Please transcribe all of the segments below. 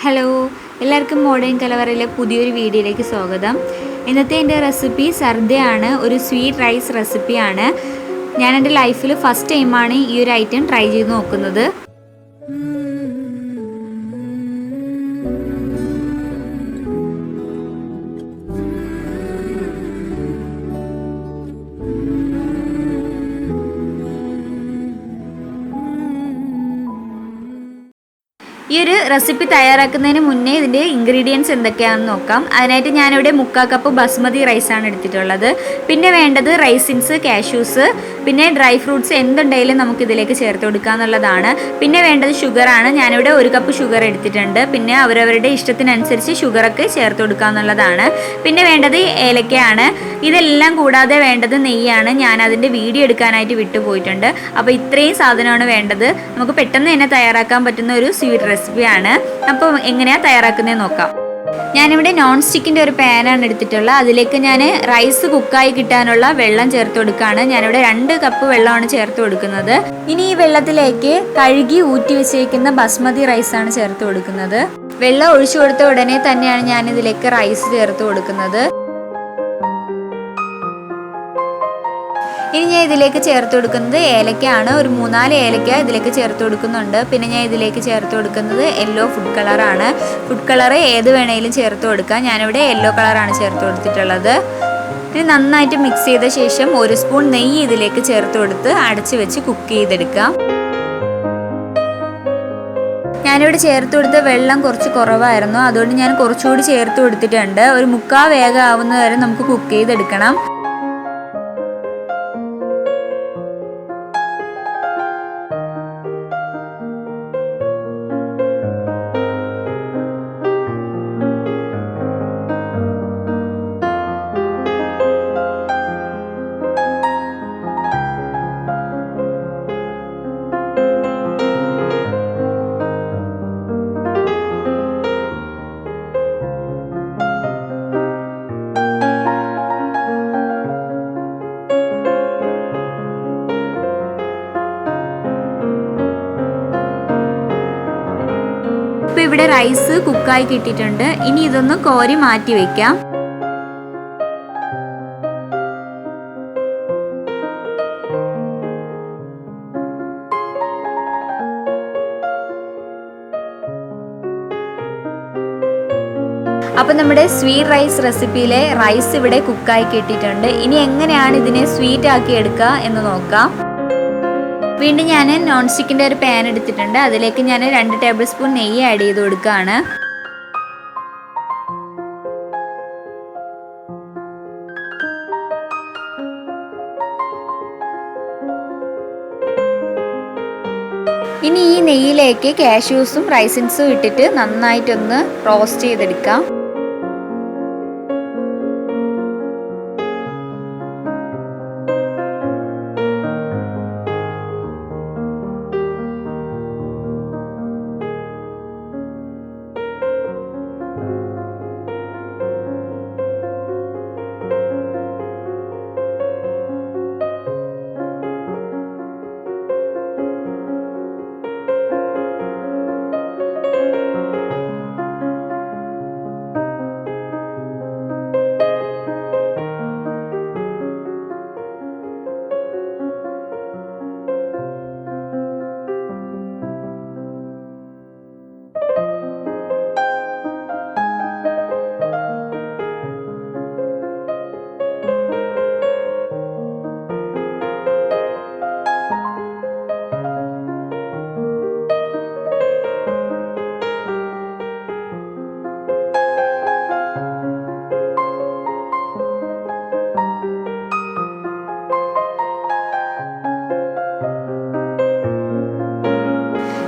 Hello, എല്ലാവർക്കും modern കലവറയിലെ പുതിയൊരു വീഡിയോയിലേക്ക് സ്വാഗതം. ഇന്നത്തെ എൻ്റെ റെസിപ്പി സർദയാണ്. ഒരു സ്വീറ്റ് റൈസ് റെസിപ്പിയാണ്. ഞാൻ എൻ്റെ ലൈഫിൽ ഫസ്റ്റ് ടൈമാണ് ഈ ഒരു ഐറ്റം ട്രൈ ചെയ്ത് നോക്കുന്നത്. ഈ ഒരു റെസിപ്പി തയ്യാറാക്കുന്നതിന് മുന്നേ ഇതിൻ്റെ ഇൻഗ്രീഡിയൻസ് എന്തൊക്കെയാണെന്ന് നോക്കാം. അതിനായിട്ട് ഞാനിവിടെ 3/4 കപ്പ് ബസ്മതി റൈസാണ് എടുത്തിട്ടുള്ളത്. പിന്നെ വേണ്ടത് റൈസിൻസ്, കാഷ്യൂസ്, പിന്നെ ഡ്രൈ ഫ്രൂട്ട്സ് എന്തുണ്ടെങ്കിലും നമുക്ക് ഇതിലേക്ക് ചേർത്ത് കൊടുക്കുക എന്നുള്ളതാണ്. പിന്നെ വേണ്ടത് ഷുഗറാണ്. ഞാനിവിടെ 1 കപ്പ് ഷുഗർ എടുത്തിട്ടുണ്ട്. പിന്നെ അവരവരുടെ ഇഷ്ടത്തിനനുസരിച്ച് ഷുഗറൊക്കെ ചേർത്ത് കൊടുക്കുക എന്നുള്ളതാണ്. പിന്നെ വേണ്ടത് ഏലക്കയാണ്. ഇതെല്ലാം കൂടാതെ വേണ്ടത് നെയ്യാണ്. ഞാൻ അതിൻ്റെ വീഡിയോ എടുക്കാനായിട്ട് വിട്ടുപോയിട്ടുണ്ട്. അപ്പോൾ ഇത്രയും സാധനമാണ് വേണ്ടത്. നമുക്ക് പെട്ടെന്ന് തന്നെ തയ്യാറാക്കാൻ പറ്റുന്ന ഒരു സ്വീറ്റ് റെസിപ്പിയാണ്. അപ്പോൾ എങ്ങനെയാണ് തയ്യാറാക്കുന്നത് നോക്കാം. ഞാനിവിടെ നോൺ സ്റ്റിക്കിൻ്റെ ഒരു പാനാണ് എടുത്തിട്ടുള്ളത്. അതിലേക്ക് ഞാൻ റൈസ് കുക്കായി കിട്ടാനുള്ള വെള്ളം ചേർത്ത് കൊടുക്കുകയാണ്. ഞാനിവിടെ 2 കപ്പ് വെള്ളമാണ് ചേർത്ത് കൊടുക്കുന്നത്. ഇനി ഈ വെള്ളത്തിലേക്ക് കഴുകി ഊറ്റി വെച്ചേക്കുന്ന ബസ്മതി റൈസാണ് ചേർത്ത് കൊടുക്കുന്നത്. വെള്ളം ഒഴിച്ചു കൊടുത്ത ഉടനെ തന്നെയാണ് ഞാൻ ഇതിലേക്ക് റൈസ് ചേർത്ത് കൊടുക്കുന്നത്. ഇനി ഞാൻ ഇതിലേക്ക് ചേർത്ത് കൊടുക്കുന്നത് ഏലക്കയാണ്. ഒരു 3-4 ഏലക്ക ഇതിലേക്ക് ചേർത്ത് കൊടുക്കുന്നുണ്ട്. പിന്നെ ഞാൻ ഇതിലേക്ക് ചേർത്ത് കൊടുക്കുന്നത് യെല്ലോ ഫുഡ് കളറാണ്. ഫുഡ് കളർ ഏത് വേണേലും ചേർത്ത് കൊടുക്കാം. ഞാനിവിടെ യെല്ലോ കളറാണ് ചേർത്ത് കൊടുത്തിട്ടുള്ളത്. ഇനി നന്നായിട്ട് മിക്സ് ചെയ്ത ശേഷം 1 സ്പൂൺ നെയ്യ് ഇതിലേക്ക് ചേർത്ത് കൊടുത്ത് അടച്ച് വെച്ച് കുക്ക് ചെയ്തെടുക്കാം. ഞാനിവിടെ ചേർത്ത് കൊടുത്ത വെള്ളം കുറച്ച് കുറവായിരുന്നു. അതുകൊണ്ട് ഞാൻ കുറച്ചുകൂടി ചേർത്ത് കൊടുത്തിട്ടുണ്ട്. ഒരു 3/4 വേഗം ആവുന്നത് വരെ നമുക്ക് കുക്ക് ചെയ്തെടുക്കണം. ഇപ്പോൾ ഇവിടെ റൈസ് കുക്കായി കിട്ടിയിട്ടുണ്ട്. ഇനി ഇതൊന്ന് കോരി മാറ്റി വെക്കാം. അപ്പോൾ നമ്മുടെ സ്വീറ്റ് റൈസ് റെസിപ്പിയിലെ റൈസ് ഇവിടെ കുക്കായി കിട്ടിയിട്ടുണ്ട്. ഇനി എങ്ങനെയാണ് ഇതിനെ സ്വീറ്റ് ആക്കി എടുക്കുക എന്ന് നോക്കാം. വീണ്ടും ഞാൻ നോൺ സ്റ്റിക്കിൻ്റെ ഒരു പാൻ എടുത്തിട്ടുണ്ട്. അതിലേക്ക് ഞാൻ 2 ടേബിൾ സ്പൂൺ നെയ്യ് ആഡ് ചെയ്ത് കൊടുക്കുകയാണ്. ഇനി ഈ നെയ്യിലേക്ക് കാഷ്യൂസും റൈസിൻസും ഇട്ടിട്ട് നന്നായിട്ടൊന്ന് റോസ്റ്റ് ചെയ്തെടുക്കാം.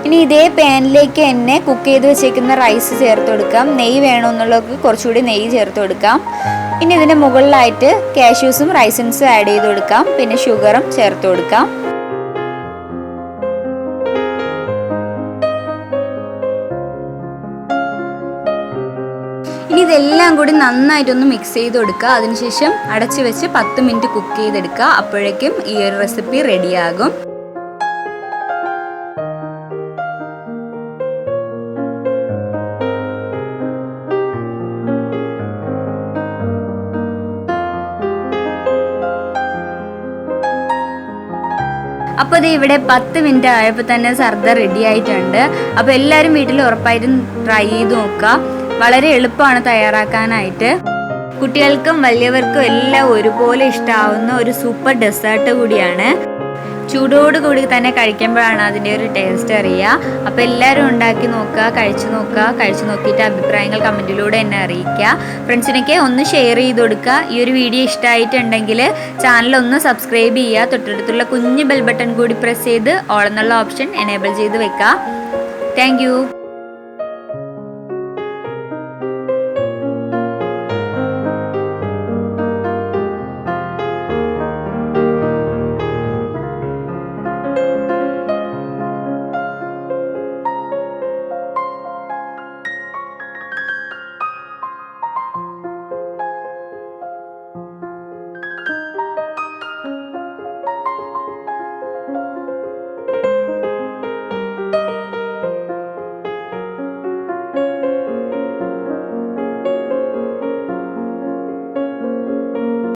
ഇനി ഇതേ പാനിലേക്ക് തന്നെ കുക്ക് ചെയ്ത് വെച്ചേക്കുന്ന റൈസ് ചേർത്ത് കൊടുക്കാം. നെയ്യ് വേണമെന്നുള്ളവർക്ക് കുറച്ചുകൂടി നെയ്യ് ചേർത്ത് കൊടുക്കാം. ഇനി ഇതിൻ്റെ മുകളിലായിട്ട് കാഷ്യൂസും റൈസിൻസും ആഡ് ചെയ്ത് കൊടുക്കാം. പിന്നെ ഷുഗറും ചേർത്ത് കൊടുക്കാം. ഇനി ഇതെല്ലാം കൂടി നന്നായിട്ടൊന്ന് മിക്സ് ചെയ്ത് കൊടുക്കുക. അതിനുശേഷം അടച്ചു വെച്ച് 10 മിനിറ്റ് കുക്ക് ചെയ്തെടുക്കുക. അപ്പോഴേക്കും ഈ ഒരു റെസിപ്പി റെഡിയാകും. അപ്പോൾ ഇത് ഇവിടെ 10 മിനിറ്റ് ആയപ്പോൾ തന്നെ സർദ റെഡി ആയിട്ടുണ്ട്. അപ്പോൾ എല്ലാവരും വീട്ടിൽ ഉറപ്പായിട്ടും ട്രൈ ചെയ്ത് നോക്കുക. വളരെ എളുപ്പമാണ് തയ്യാറാക്കാനായിട്ട്. കുട്ടികൾക്കും വലിയവർക്കും എല്ലാം ഒരുപോലെ ഇഷ്ടമാവുന്ന ഒരു സൂപ്പർ ഡെസേർട്ട് കൂടിയാണ്. ചൂടോടുകൂടി തന്നെ കഴിക്കുമ്പോഴാണ് അതിൻ്റെ ഒരു ടേസ്റ്റ് അറിയുക. അപ്പോൾ എല്ലാവരും ഉണ്ടാക്കി നോക്കുക, കഴിച്ചു നോക്കിയിട്ട് അഭിപ്രായങ്ങൾ കമൻറ്റിലൂടെ എന്നെ അറിയിക്കുക. ഫ്രണ്ട്സിനൊക്കെ ഒന്ന് ഷെയർ ചെയ്ത് കൊടുക്കുക. ഈ ഒരു വീഡിയോ ഇഷ്ടമായിട്ടുണ്ടെങ്കിൽ ചാനൽ ഒന്ന് സബ്സ്ക്രൈബ് ചെയ്യുക. തൊട്ടടുത്തുള്ള കുഞ്ഞ് ബെൽ ബട്ടൺ കൂടി പ്രസ് ചെയ്ത് ഓൾ എന്നുള്ള ഓപ്ഷൻ എനേബിൾ ചെയ്ത് വെക്കുക. താങ്ക്